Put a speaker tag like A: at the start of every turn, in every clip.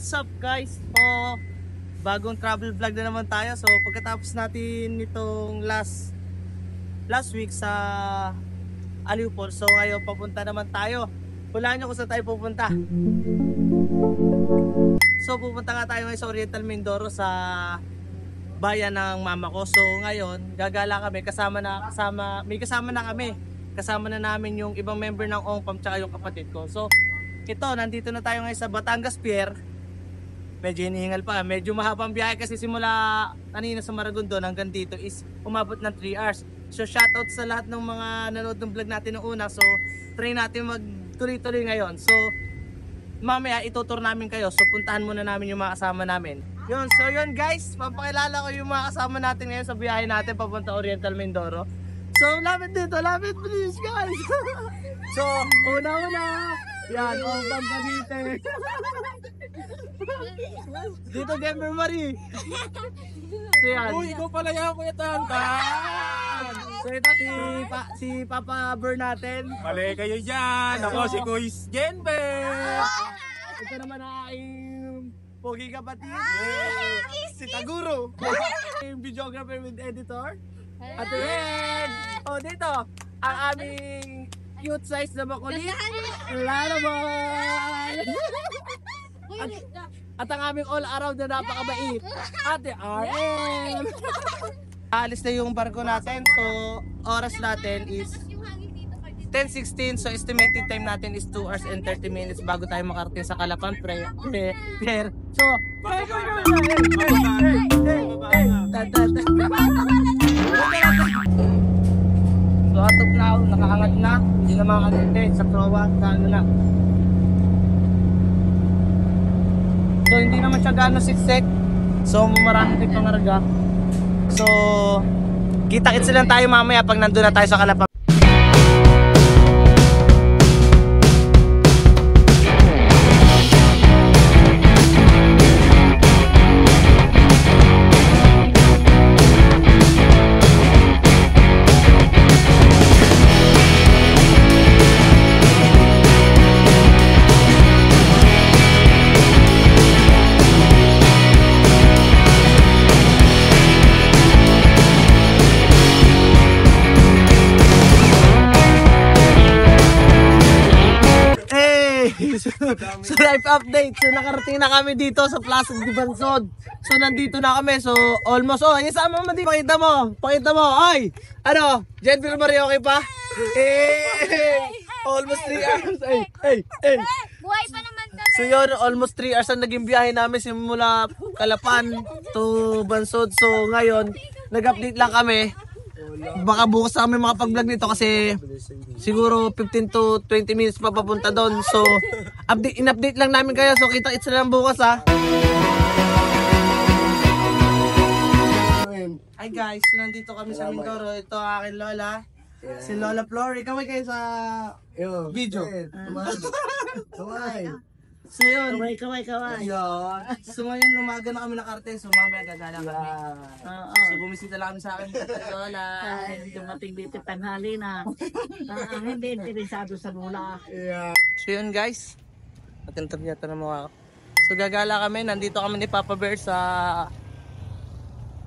A: What's up guys? So, bagong travel vlog na naman tayo. So, pagkatapos natin nitong last week sa Aliw Falls, so ngayon papunta naman tayo. Hulaan nyo kung saan tayo pupunta. So, pupunta nga tayo ngayon sa Oriental Mindoro sa bayan ng mama ko. So, ngayon gagala kami may kasama na kami. Kasama na namin yung ibang member ng ONGPAM tsaka yung kapatid ko. So, ito, nandito na tayo ngayon sa Batangas Pier. Medyo hinihingal pa. Medyo mahabang biyahe kasi simula kanina sa Maragondon hanggang dito is umabot ng 3 hours. So, shoutout sa lahat ng mga nanood ng vlog natin noong una. So, try natin magtuloy-tuloy ngayon. So, mamaya itutur namin kayo. So, puntahan muna namin yung mga kasama namin. So yun guys, papakilala ko yung mga kasama natin ngayon sa biyahe natin papunta Oriental Mindoro. So, lapit dito, lapit please guys. So, una-una. Yan, ONGPAM Cavite. Dito, Denver Marie. So, yan.
B: Uy, ikaw pala yan, Kuya Tantan.
A: So, ito si Papa Ber natin.
B: Mali kayo dyan. Ako si Kuis Genber.
A: Ito naman ang aking pogi kapatid. Si Taguro. Yung videographer with editor. At then, dito, ang aming cute size na makulit. Lalaman! At ang aming all around na napakabait. Ate RM! Aalis na yung barko natin. So, oras natin is 10:16. So, estimated time natin is 2 hours and 30 minutes bago tayo makarating sa Calapan. So, so, atop na ako, nakaangat na. Hindi na makakatinte sa prowa, ano na. So, hindi naman siya gano'ng siksik. So, marami pang araga. So, kita-kits lang tayo mamaya pag nandun na tayo sa Calapan. So live update. So nakarating na kami dito sa Plaza de Bansod. So nandito na kami. So almost isama mo dito. Pakita mo. Ay! Ano? Gentle Mario okay pa? Almost 3 hours.
C: Buhay pa naman kami.
A: So yun, almost 3 hours ang naging biyahe namin simula Calapan to Bansod. So ngayon, nag-update lang kami. Baka bukas kami makapag-vlog nito kasi siguro 15 to 20 minutes pa papunta doon. So, in-update lang namin kayo. So, kita-kits na lang bukas ha. Hi guys, so nandito kami sa Mindoro. Ito ang aking lola. Si Lola Flory. Kamay kayo sa video. Kamay. So yun.
C: Kaway.
A: So ngayon umaga na kami nakarating. So mamaya gagala kami. So bumisita lang kami sa akin. Lola.
C: Dumating dito tanghali na. Hindi interesado sa mula.
A: So yun guys. Atentap yata na mukha ko. So gagala kami. Nandito kami ni Papa Bear sa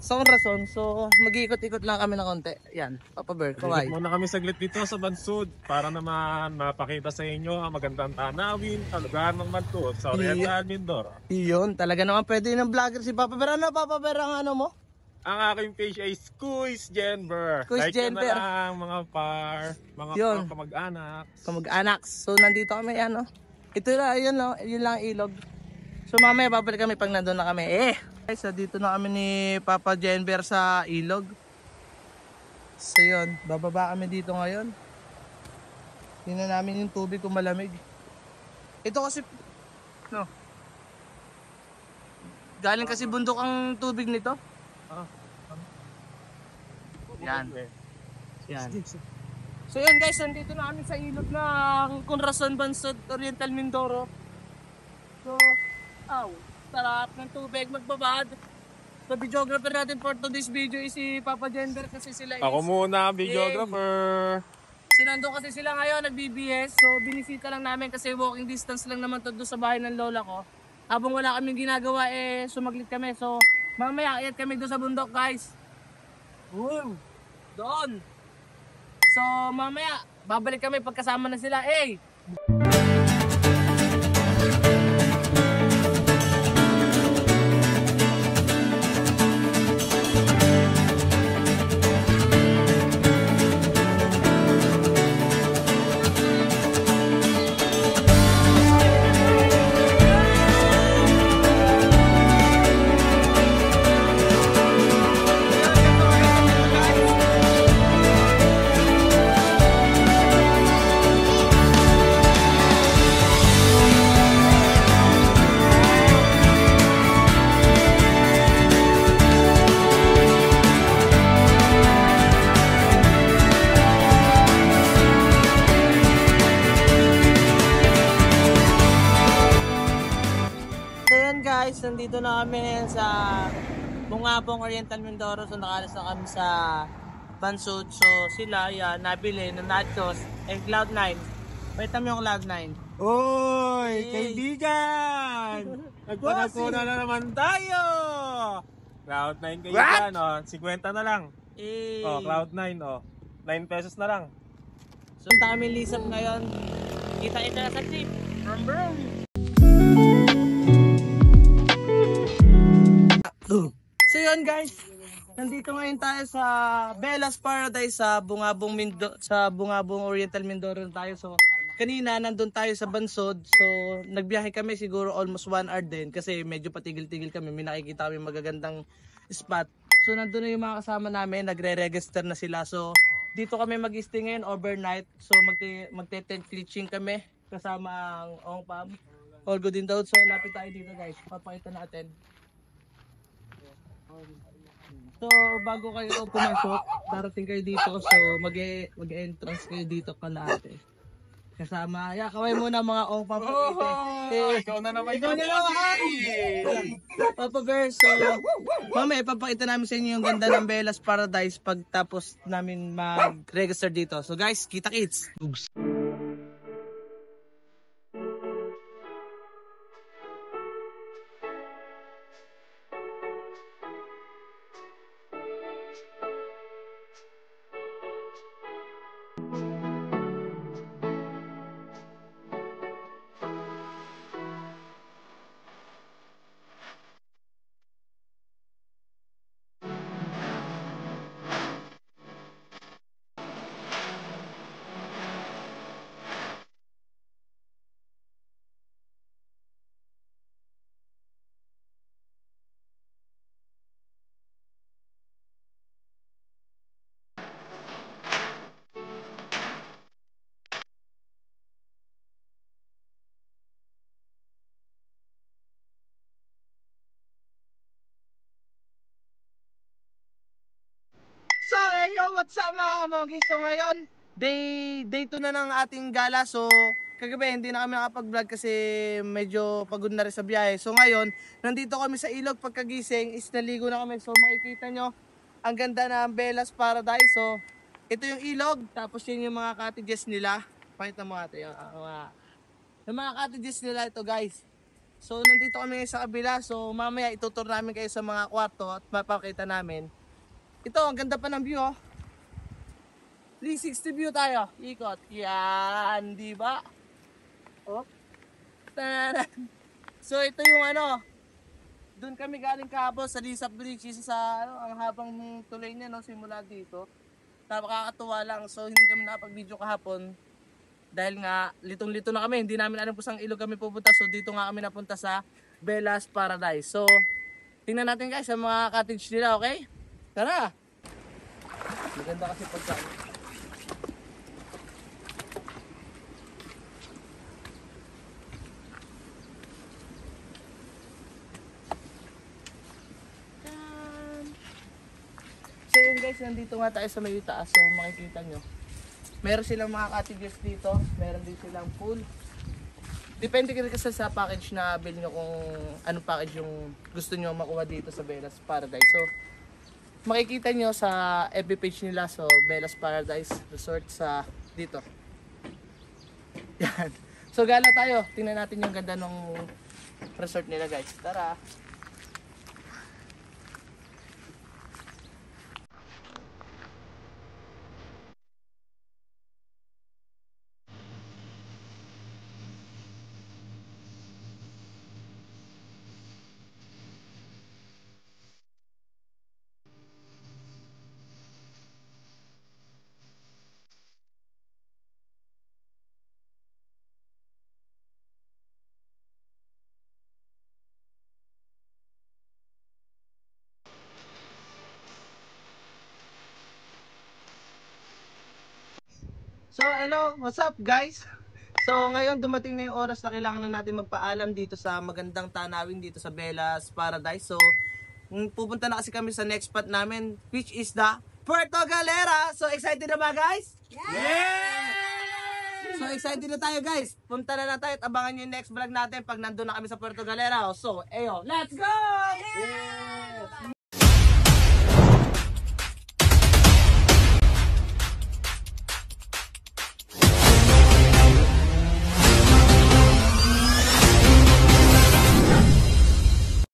A: Rason. So mag-iikot-ikot lang kami na konti. Yan. Papa Bear. Kaway.
B: Muna kami saglit dito sa Bansod para naman mapakita sa inyo ang magandang tanawin, lugar ng Bansod sa Oriental Mindoro.
A: Yun. Talaga naman pwede ng vlogger si Papa Bear. Ano Papa Bear ang ano mo?
B: Ang aking page ay Kuis Genber.
A: Kuis
B: Like
A: Genber.
B: na lang mga
A: Yun.
B: kamag-anak.
A: Kamag-anak. So nandito kami ano. Ito lang, yun lang ilog. So mamaya babalik kami pag nandun na kami. Guys, dito na kami ni Papa Genber sa ilog. So yun, bababa kami dito ngayon. Tingnan namin yung tubig kung malamig. Ito kasi, galing kasi bundok ang tubig nito. Yan. So yun guys, nandito na kami sa ilog ng Rason Bansod, Oriental Mindoro. So, sarap ng tubig, magbabad. So videographer natin for today's video is si Papa Genber kasi sila is...
B: Ako muna, videographer.
A: So nandun kasi sila ngayon, nagbibihis. So binisita lang namin kasi walking distance lang naman to doon sa bahay ng lola ko. habang wala kaming ginagawa sumaglit kami. So mamaya akyat kami doon sa bundok guys. Boom! Doon! So mamaya babalik kami pagkasama na sila. So yan guys, nandito na kami ngayon sa Bungabong Oriental Mindoro. So nakalas na kami sa Bansud. So sila yan, nabili ng nachos and Cloud9. Pakita mo yung Cloud9.
B: Oy,
A: Hey.
B: kaibigan! Nagpanapunan na naman tayo! Cloud9 kaibigan, 50 na lang. Cloud9, 9 pesos na lang.
A: So punta kami lisap ngayon. Kita-kita na sa trip. Brum brum! So yun guys, nandito ngayon tayo sa Bella's Paradise sa Bungabong Oriental Mindoro tayo. So kanina nandun tayo sa Bansod. So nagbiyahe kami siguro almost 1 hour din kasi medyo patigil-tigil kami. May nakikita kami magagandang spot. So nandun na yung mga kasama namin, nagre-register na sila. So dito kami mag-stay ngayon overnight. So magte-tent glitching kami kasama ang Ong Pam. All good in daw. So lapit tayo dito guys. Papakita natin. So bago kayo pumasok, darating kayo dito. So mag-entrance kayo dito kalate. Kasama, kaway muna mga Ong Pam.
B: Ikaw na naman.
A: Papa Bear. So mamaya ipapakita namin sa inyo yung ganda ng Bella's Paradise pagtapos namin mag-register dito. So guys, kita kits. So, yo, what's up mga kamogi? So ngayon, day 2 na ng ating gala. So, kagabi hindi na kami nakapag-vlog kasi medyo pagod na rin sa biyahe. So ngayon, nandito kami sa ilog pagkagising, is naligo na kami. So makikita nyo, ang ganda ng Bella's Paradise. So, ito yung ilog, tapos yun yung mga cottages nila. Pakita mo ate, yung mga cottages nila ito guys. So, nandito kami ngayon sa kabila. So, mamaya itutur namin kayo sa mga kwarto at mapakita namin. Ito, ang ganda pa ng view, 360 view tayo. Ikot. Yan, di ba? Oh. Tanan. So, ito yung doon kami galing kahapon sa Lisap Bridge. Isa sa, ang habang tuloy niya, simula dito. Nakakatuwa lang. So, hindi kami nakapag-video kahapon. Dahil nga, litong-lito na kami. Hindi namin alam kung saan ilog kami pupunta. So, dito nga kami napunta sa Bella's Paradise. So, tingnan natin guys sa mga cottage nila, okay? Tara! Maganda kasi pagka... So yun guys, nandito nga tayo sa may taas. So makikita nyo. Meron silang mga cottages dito. Meron din silang pool. Depende kasi sa package na bill nyo kung anong package yung gusto nyo makuha dito sa Bella's Paradise. So makikita nyo sa FB page nila, so Bella's Paradise Resort sa dito. Yan. So gala tayo, tingnan natin yung ganda ng resort nila guys. Tara! So, hello, what's up guys? So, ngayon dumating na yung oras na kailangan na natin magpaalam dito sa magandang tanawin dito sa Bella's Paradise. So, pupunta na kasi kami sa next spot namin, which is the Puerto Galera. So, excited na ba guys? Yeah! So, excited na tayo guys. Punta na tayo at abangan nyo yung next vlog natin pag nandun na kami sa Puerto Galera. So, let's go! Yeah!